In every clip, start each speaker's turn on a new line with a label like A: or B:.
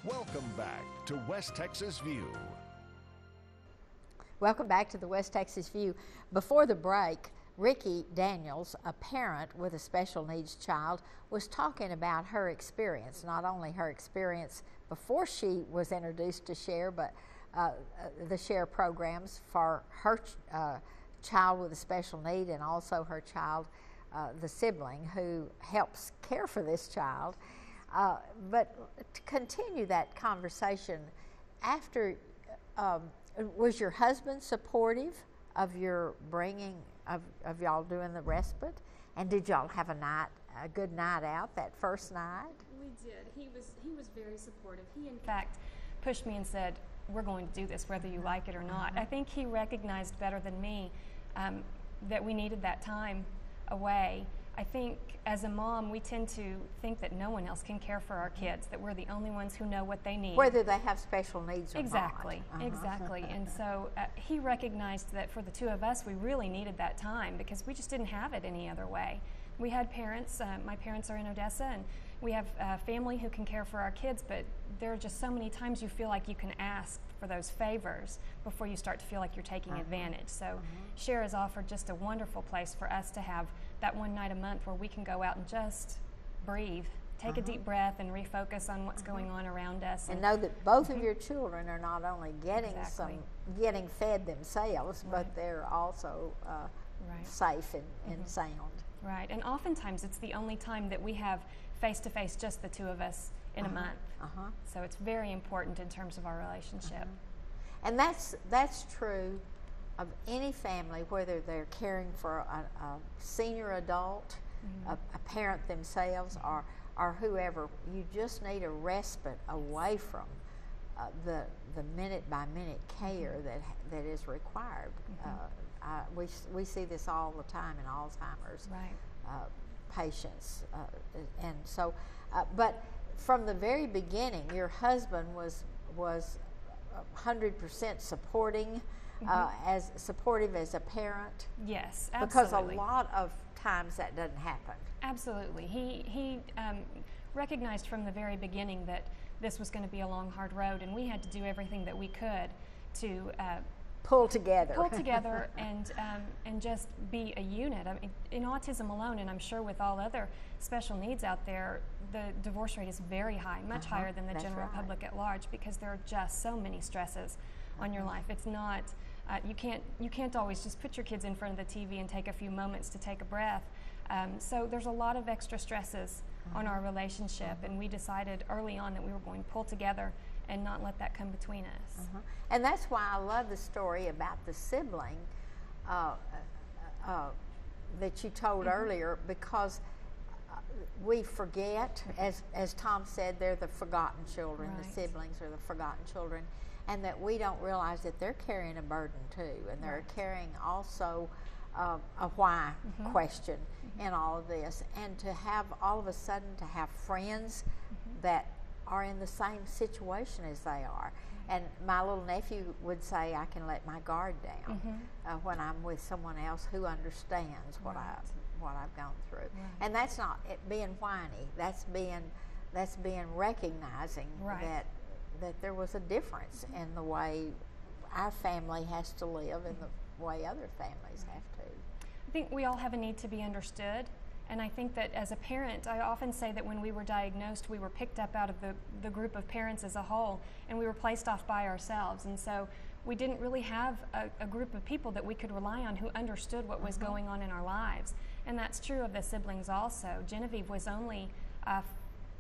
A: Welcome back to West Texas View.
B: Welcome back to the West Texas View. Before the break, Ricky Daniels, a parent with a special needs child, was talking about her experience, not only her experience before she was introduced to SHARE, but the SHARE programs for her child with a special need, and also her child, the sibling who helps care for this child. But to continue that conversation, after, was your husband supportive of your bringing, of y'all doing the respite? And did y'all have a good night out that first night?
C: We did. He was very supportive. He, in fact, pushed me and said, we're going to do this whether you like it or not. I think he recognized better than me that we needed that time away. I think as a mom, we tend to think that no one else can care for our kids, that we're the only ones who know what they need.
B: Whether they have special needs or
C: exactly,
B: not.
C: Exactly. And so he recognized that for the two of us, we really needed that time because we just didn't have it any other way. We had parents, my parents are in Odessa, and we have family who can care for our kids, but there are just so many times you feel like you can ask for those favors before you start to feel like you're taking advantage. So SHARE has offered just a wonderful place for us to have that one night a month where we can go out and just breathe, take a deep breath and refocus on what's going on around us.
B: And know that both of your children are not only getting fed themselves, but they're also safe and sound.
C: Right, and oftentimes it's the only time that we have face-to-face, just the two of us in a month. So it's very important in terms of our relationship.
B: And that's true of any family, whether they're caring for a senior adult, a parent themselves, or whoever. You just need a respite away from the minute-by-minute care that is required. We see this all the time in Alzheimer's patients, and so. But from the very beginning, your husband was 100% supporting, as supportive as a parent.
C: Yes, absolutely.
B: Because a lot of times that doesn't happen.
C: Absolutely. He recognized from the very beginning that this was going to be a long, hard road, and we had to do everything that we could to
B: pull together
C: and just be a unit. I mean, in autism alone, and I'm sure with all other special needs out there, the divorce rate is very high, much higher than the general public at large, because there are just so many stresses on your life. It's not you can't always just put your kids in front of the TV and take a few moments to take a breath. So there's a lot of extra stresses on our relationship, and we decided early on that we were going to pull together and not let that come between us.
B: And that's why I love the story about the sibling that you told earlier, because we forget, as Tom said, they're the forgotten children. The siblings are the forgotten children, and that we don't realize that they're carrying a burden too, and they're carrying also a why question in all of this, and to have all of a sudden to have friends that are in the same situation as they are. And my little nephew would say, I can let my guard down when I'm with someone else who understands what I've gone through. And that's not it being whiny. That's being recognizing that there was a difference in the way our family has to live and the way other families have to.
C: I think we all have a need to be understood. And I think that as a parent, I often say that when we were diagnosed, we were picked up out of the group of parents as a whole, and we were placed off by ourselves. And so we didn't really have a group of people that we could rely on who understood what was going on in our lives. And that's true of the siblings also. Genevieve was only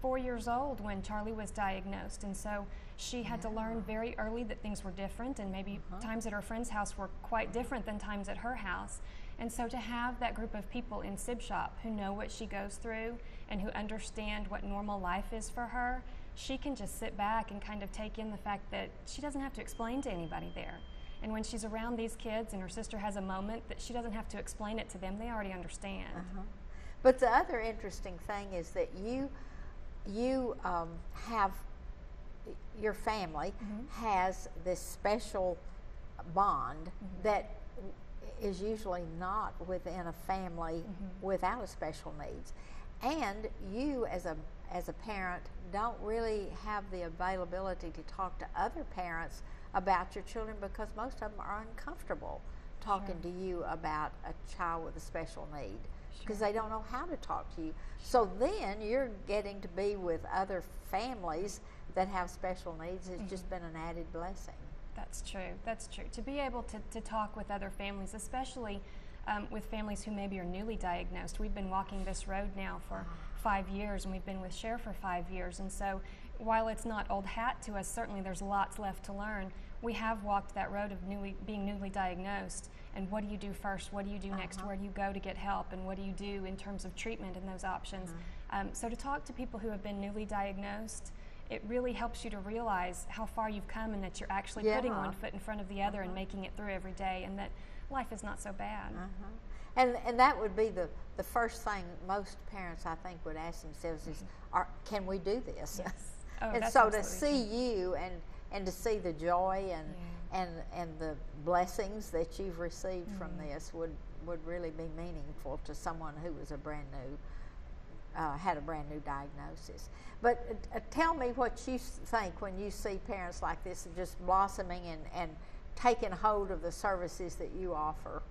C: 4 years old when Charlie was diagnosed, and so she had to learn very early that things were different, and maybe times at her friend's house were quite different than times at her house. And so to have that group of people in Sib Shop who know what she goes through and who understand what normal life is for her, she can just sit back and kind of take in the fact that she doesn't have to explain to anybody there. And when she's around these kids and her sister has a moment, that she doesn't have to explain it to them, they already understand.
B: But the other interesting thing is that you have, your family has this special bond that is usually not within a family without a special needs. And you as a parent don't really have the availability to talk to other parents about your children because most of them are uncomfortable talking to you about a child with a special need because they don't know how to talk to you. So then you're getting to be with other families that have special needs. It's just been an added blessing.
C: That's true. That's true. To be able to talk with other families, especially with families who maybe are newly diagnosed. We've been walking this road now for 5 years, and we've been with Share for 5 years. And so while it's not old hat to us, certainly there's lots left to learn. We have walked that road of being newly diagnosed, and what do you do first? What do you do next? Where do you go to get help? And what do you do in terms of treatment and those options? So to talk to people who have been newly diagnosed, it really helps you to realize how far you've come and that you're actually putting one foot in front of the other and making it through every day, and that life is not so bad.
B: And that would be the first thing most parents, I think, would ask themselves is, can we do this?
C: Yes. Oh,
B: and so to see you and to see the joy and the blessings that you've received from this would really be meaningful to someone who was had a brand new diagnosis. But tell me what you think when you see parents like this just blossoming and taking hold of the services that you offer.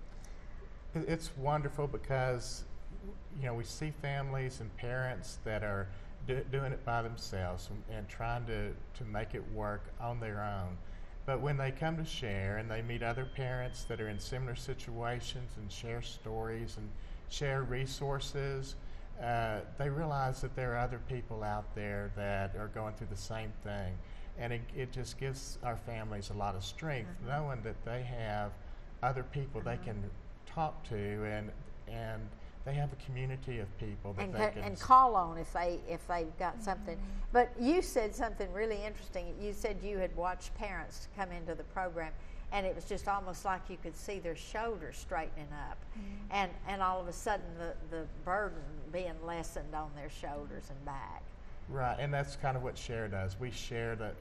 D: It's wonderful because, we see families and parents that are doing it by themselves and trying to make it work on their own. But when they come to Share and they meet other parents that are in similar situations and share stories and share resources, they realize that there are other people out there that are going through the same thing. And it just gives our families a lot of strength, knowing that they have other people they can talk to, and they have a community of people that they can
B: call on if they've got something. But you said something really interesting. You said you had watched parents come into the program, and it was just almost like you could see their shoulders straightening up, and all of a sudden the burden being lessened on their shoulders and back.
D: Right, and that's kind of what Share does. We share that.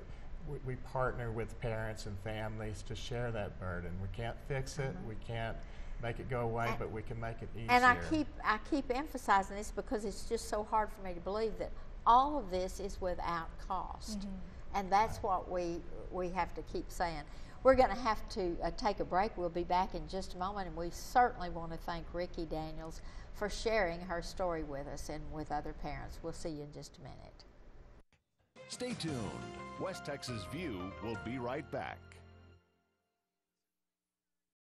D: We partner with parents and families to share that burden. We can't fix it. We can't make it go away, but we can make it easier.
B: And I keep emphasizing this because it's just so hard for me to believe that all of this is without cost, and that's what we have to keep saying. We're going to have to take a break. We'll be back in just a moment, and we certainly want to thank Ricky Daniels for sharing her story with us and with other parents. We'll see you in just a minute.
A: Stay tuned. West Texas View will be right back.